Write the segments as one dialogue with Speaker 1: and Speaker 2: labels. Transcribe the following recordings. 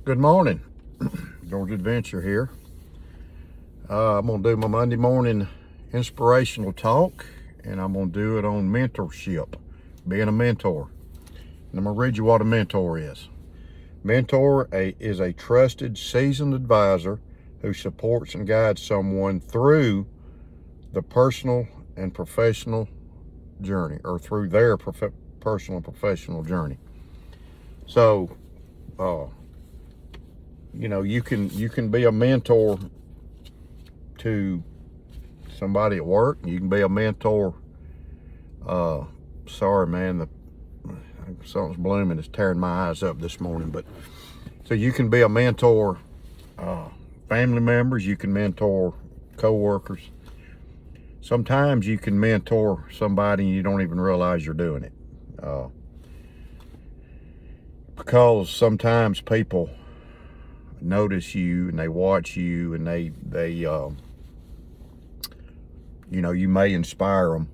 Speaker 1: Good morning. George Adventure here. I'm going to do my Monday morning inspirational talk, and I'm going to do it on mentorship, being a mentor. And I'm going to read you what a mentor is. Is a trusted, seasoned advisor who supports and guides someone through the personal and professional journey, or through their personal and professional journey. So, you can be a mentor to somebody at work. You can be a mentor. Sorry, man, something's blooming. It's tearing my eyes up this morning. But so you can be a mentor, family members. You can mentor co-workers. Sometimes you can mentor somebody and you don't even realize you're doing it, because sometimes people notice you and they watch you and they you may inspire them.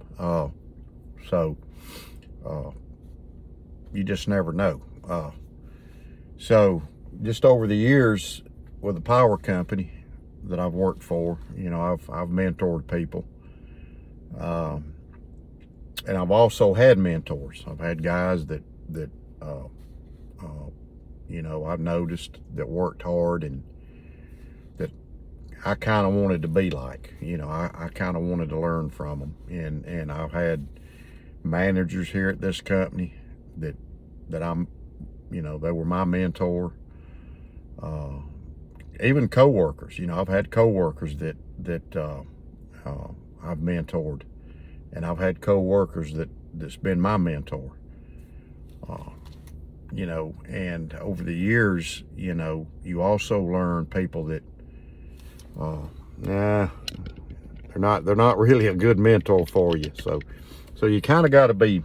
Speaker 1: So you just never know. So just over the years with the power company that I've worked for, I've mentored people. And I've also had mentors. I've had guys that I've noticed that worked hard and that I kind of wanted to be like. I kind of wanted to learn from them. And I've had managers here at this company that I'm, they were my mentor. Even co-workers, I've had co-workers that I've mentored, and I've had co-workers that's been my mentor. And over the years, you also learn people that, they're not really a good mentor for you. So you kind of got to be,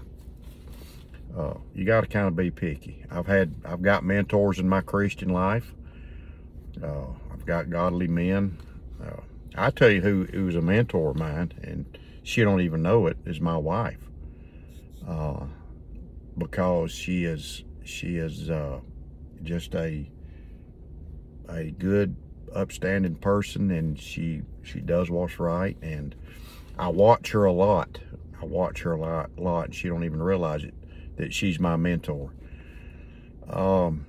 Speaker 1: picky. I've got mentors in my Christian life. I've got godly men. I tell you who's a mentor of mine, and she don't even know it, is my wife. Because she is just a good, upstanding person, and she does what's right. And I watch her a lot. And she don't even realize it, that she's my mentor. And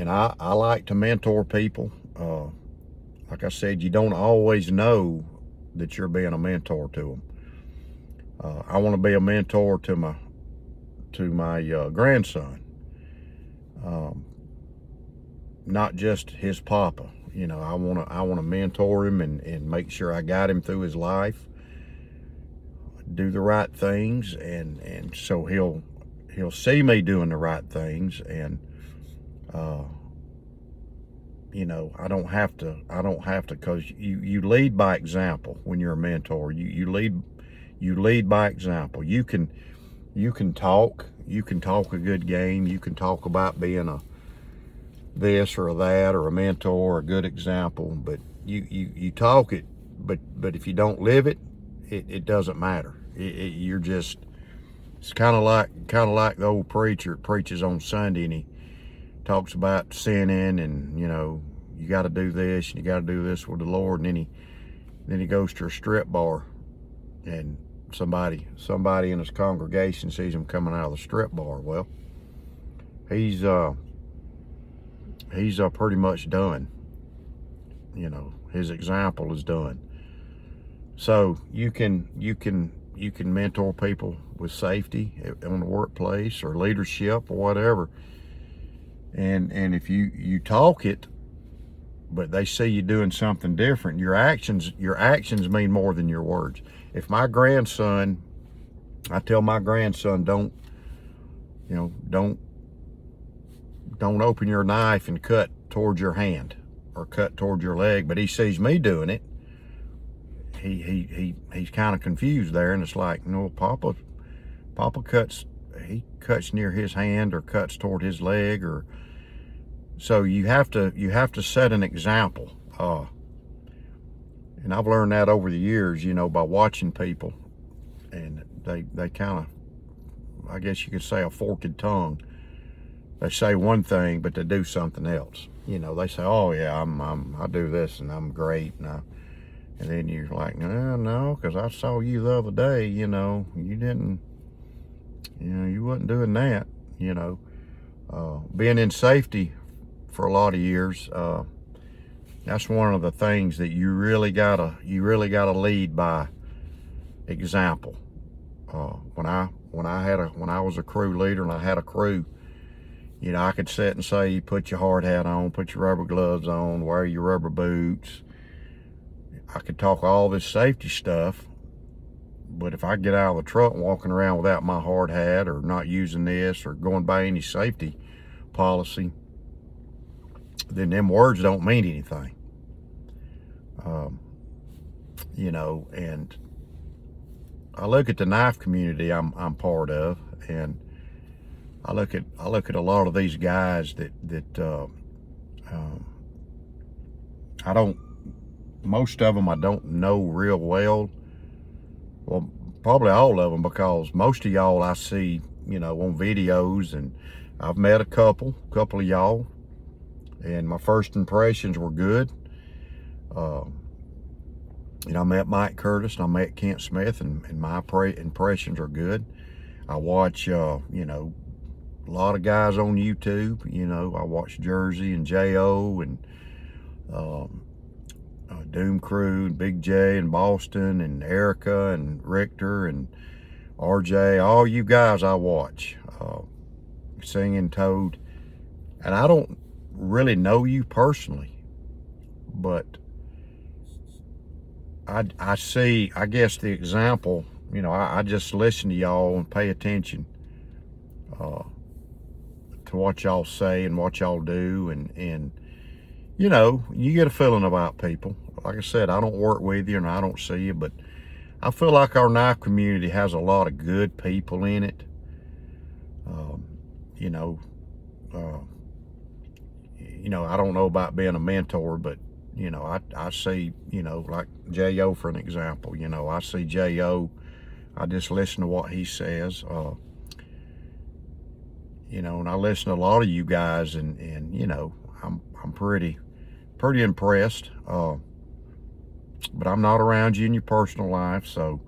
Speaker 1: I like to mentor people. Like I said, you don't always know that you're being a mentor to them. I want to be a mentor to my grandson. Not just his papa. I want to mentor him and make sure I guide him through his life, do the right things, and so he'll see me doing the right things. And I don't have to, because you lead by example when you're a mentor. You lead by example. You can talk a good game. You can talk about being a this or that, or a mentor, or a good example, but you talk it, but if you don't live it, it doesn't matter. You're just, it's kind of like the old preacher preaches on Sunday, and he talks about sinning, and you got to do this and you got to do this with the Lord, and then he goes to a strip bar, and somebody in his congregation sees him coming out of the strip bar. Well, he's pretty much done. His example is done. So you can mentor people with safety on the workplace, or leadership, or whatever. And if you talk it, but they see you doing something different, your actions mean more than your words. If I tell my grandson, don't open your knife and cut towards your hand or cut towards your leg, but he sees me doing it, he's kind of confused there, and it's like, Papa cuts near his hand or cuts toward his leg, or so you have to set an example. And I've learned that over the years, by watching people, and they kind of, I guess you could say, a forked tongue. they say one thing, but they do something else. You know, they say, "Oh yeah, I do this and I'm great," and then you're like, no, because I saw you the other day. You know, you didn't. You know, you wasn't doing that. You know, being in safety for a lot of years. That's one of the things that you really gotta lead by example. When I was a crew leader and I had a crew, you know, I could sit and say, put your hard hat on, put your rubber gloves on, wear your rubber boots. I could talk all this safety stuff, but if I get out of the truck walking around without my hard hat or not using this or going by any safety policy, then them words don't mean anything. You know, and I look at the knife community I'm part of, and I look at a lot of these guys that I don't. Most of them I don't know real well. Well, probably all of them, because most of y'all I see, you know, on videos, and I've met a couple of y'all, and my first impressions were good. You know, I met Mike Curtis and I met Kent Smith, and my impressions are good. I watch, you know, a lot of guys on YouTube. You know, I watch Jersey and J.O. and Doom Crew and Big J and Boston and Erica and Richter and RJ. All you guys I watch, Singing Toad. And I don't really know you personally, but I see, I guess, the example. You know, I just listen to y'all and pay attention to what y'all say and what y'all do, and you know, you get a feeling about people. Like I said, I don't work with you and I don't see you, but I feel like our knife community has a lot of good people in it. You know, I don't know about being a mentor, but you know, I see, you know, like J.O. for an example. You know, I see J.O. I just listen to what he says. You know, and I listen to a lot of you guys, and you know, I'm pretty impressed. But I'm not around you in your personal life, so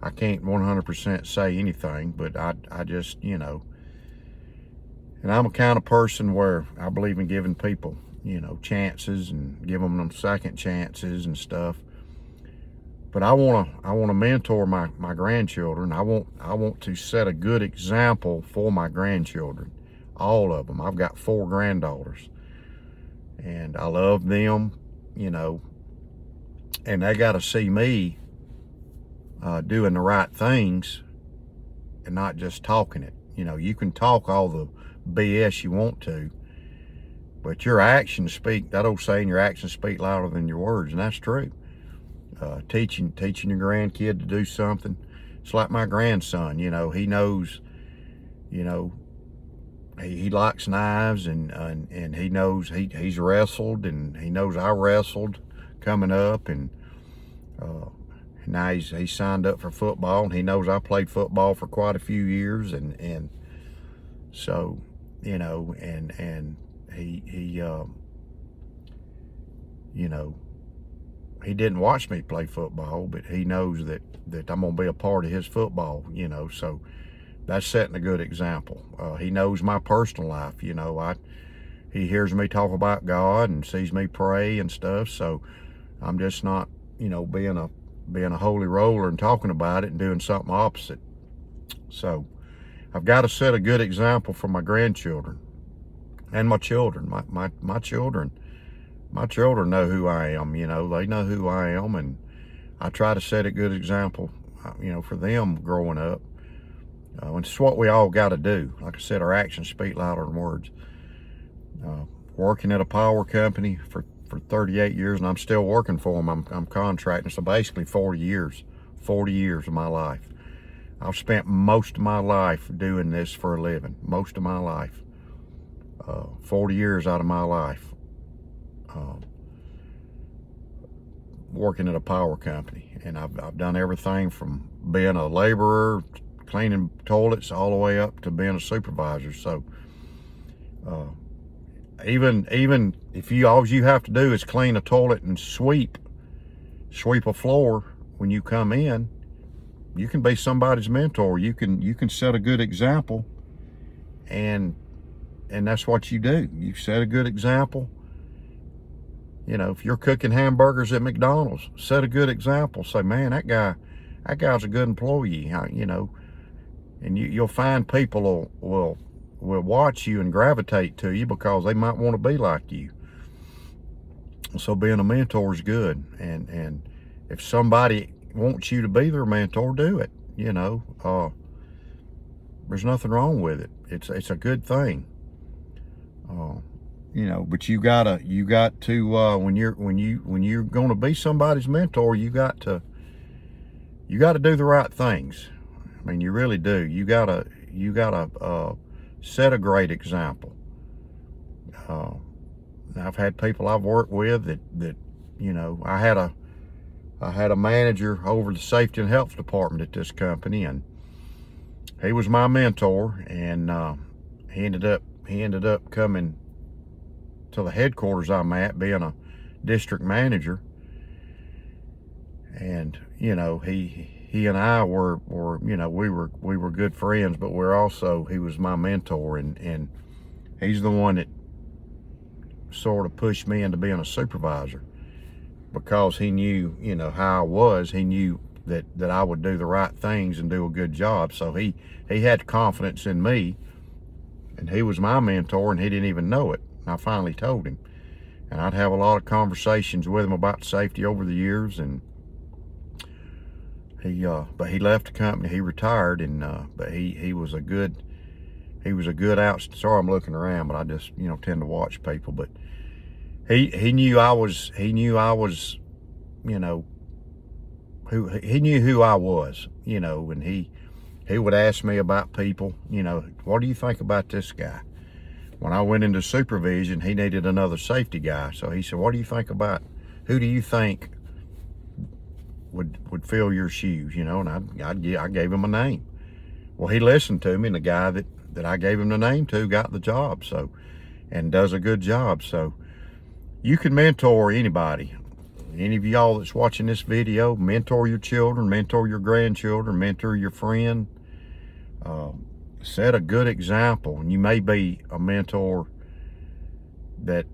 Speaker 1: I can't 100% say anything. But I just, you know, and I'm a kind of person where I believe in giving people, you know, chances and giving them second chances and stuff. But I want to mentor my grandchildren. I want to set a good example for my grandchildren, all of them. I've got 4 granddaughters, and I love them, you know, and they got to see me doing the right things and not just talking it. You know, you can talk all the BS you want to, but your actions speak. That old saying, your actions speak louder than your words, and that's true. Teaching your grandkid to do something. It's like my grandson. You know, he knows. You know, he likes knives, and he knows he's wrestled, and he knows I wrestled coming up, and now he's signed up for football, and he knows I played football for quite a few years, and so, you know, and he you know, he didn't watch me play football, but he knows that I'm gonna be a part of his football, you know. So that's setting a good example. He knows my personal life, you know. He hears me talk about God and sees me pray and stuff. So I'm just not, you know, being a holy roller and talking about it and doing something opposite. So I've got to set a good example for my grandchildren and my children. My children know who I am. You know, they know who I am, and I try to set a good example, you know, for them growing up. And it's what we all got to do. Like I said, our actions speak louder than words. Working at a power company for 38 years, and I'm still working for them. I'm contracting, so basically 40 years of my life. I've spent most of my life doing this for a living. Most of my life. 40 years out of my life working at a power company, and I've done everything from being a laborer, cleaning toilets, all the way up to being a supervisor. So Uh, even if all you have to do is clean a toilet and sweep a floor when you come in, you can be somebody's mentor. You can set a good example, and that's what you do. You set a good example. You know, if you're cooking hamburgers at McDonald's, set a good example. Say, man, that guy's a good employee. You know, and you'll find people will watch you and gravitate to you because they might want to be like you. So being a mentor is good, and if somebody wants you to be their mentor, do it. You know, there's nothing wrong with it. It's a good thing. You know, but you got to when you're going to be somebody's mentor, you got to do the right things. I mean, you really do. You gotta set a great example. I've had people I've worked with that you know, I had a manager over the safety and health department at this company, and he was my mentor, and he ended up coming to the headquarters I'm at, being a district manager. And you know, he and I were you know, we were good friends, but he was my mentor, and he's the one that sort of pushed me into being a supervisor, because he knew, you know, how I was. He knew that I would do the right things and do a good job. So he had confidence in me, and he was my mentor, and he didn't even know it. I finally told him, and I'd have a lot of conversations with him about safety over the years. And but he left the company. He retired, and but he was a good sorry, I'm looking around, but I just, you know, tend to watch people. But he knew I was, you know, he knew who I was, you know, and he would ask me about people, you know, what do you think about this guy? When I went into supervision, he needed another safety guy. So he said, what do you think about, who do you think would fill your shoes, you know? And I gave him a name. Well, he listened to me, and the guy that I gave him the name to got the job, so, and does a good job. So you can mentor anybody. Any of y'all that's watching this video, mentor your children, mentor your grandchildren, mentor your friend. Set a good example, and you may be a mentor that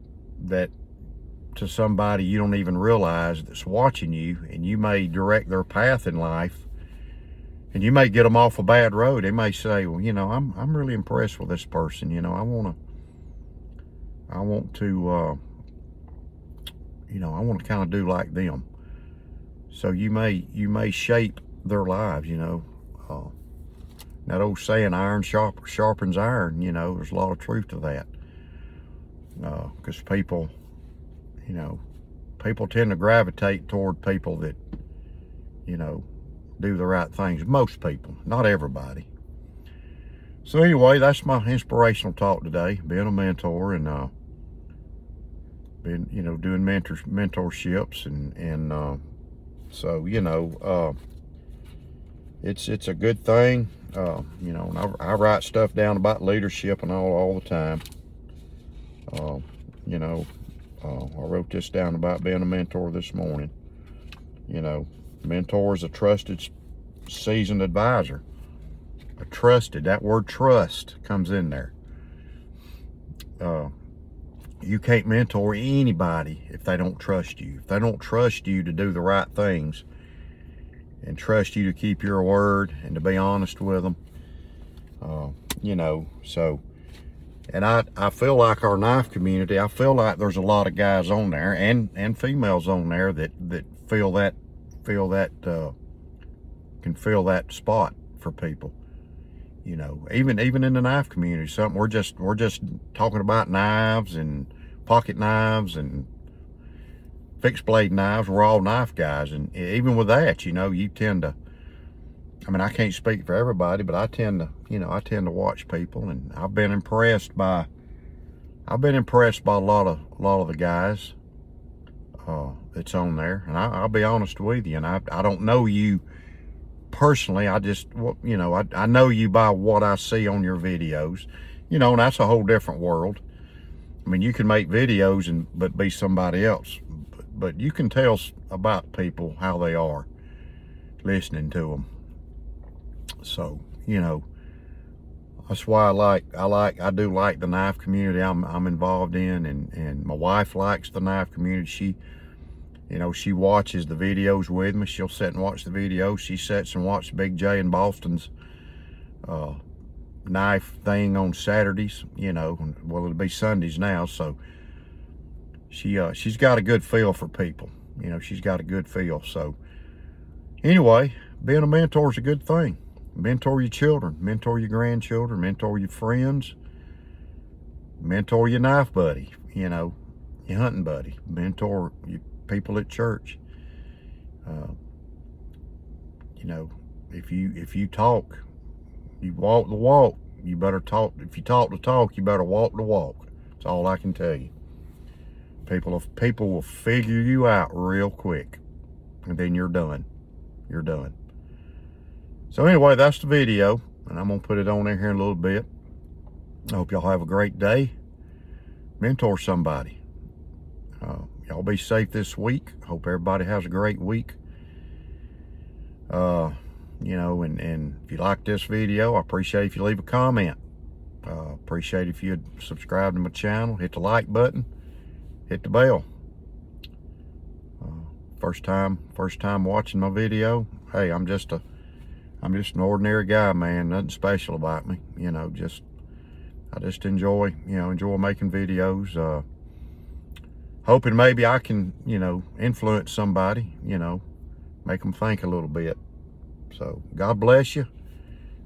Speaker 1: to somebody you don't even realize that's watching you, and you may direct their path in life, and you may get them off a bad road. They may say, well, you know, I'm really impressed with this person. You know, I want to you know, I want to kind of do like them. So you may shape their lives, you know. That old saying, iron sharpens iron, you know, there's a lot of truth to that. Because people, you know, people tend to gravitate toward people that, you know, do the right things. Most people, not everybody. So anyway, that's my inspirational talk today, being a mentor, and been, you know, doing mentorships, and so, you know, it's a good thing. You know, and I write stuff down about leadership and all the time. You know, I wrote this down about being a mentor this morning. You know, mentor is a trusted, seasoned advisor. A trusted, that word trust comes in there. You can't mentor anybody if they don't trust you. If they don't trust you to do the right things, and trust you to keep your word and to be honest with them. You know, so, and I feel like our knife community, I feel like there's a lot of guys on there and females on there that feel that can fill that spot for people. You know, even in the knife community, we're just talking about knives and pocket knives and fixed blade knives. We're all knife guys, and even with that, you know, you tend to, I mean, I can't speak for everybody, but I tend to watch people, and I've been impressed by a lot of the guys that's on there. And I'll be honest with you, and I don't know you personally. I just, you know, I know you by what I see on your videos. You know, and that's a whole different world. I mean, you can make videos but be somebody else, but you can tell about people how they are listening to them. So, you know, that's why I do like the knife community I'm involved in, and my wife likes the knife community. She watches the videos with me. She'll sit and watch the videos. She sits and watches Big J in Boston's knife thing on Saturdays. Well, it'll be Sundays now. So she's got a good feel for people. She's got a good feel. So anyway, being a mentor is a good thing. Mentor your children, mentor your grandchildren, mentor your friends, mentor your knife buddy, your hunting buddy, mentor your people at church. If you talk, you walk the walk. You better talk. If you talk the talk, you better walk the walk. That's all I can tell you. People will figure you out real quick, and then you're done. You're done. So anyway, that's the video, and I'm gonna put it on there here in a little bit. I hope y'all have a great day. Mentor somebody. Y'all be safe this week. Hope everybody has a great week. And if you like this video, I appreciate if you leave a comment. Appreciate if you'd subscribe to my channel, hit the like button, hit the bell. First time watching my video. Hey, I'm just an ordinary guy, man. Nothing special about me. I just enjoy making videos. Hoping maybe I can, influence somebody, make them think a little bit. So God bless you.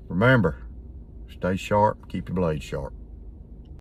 Speaker 1: Remember, stay sharp, keep your blade sharp.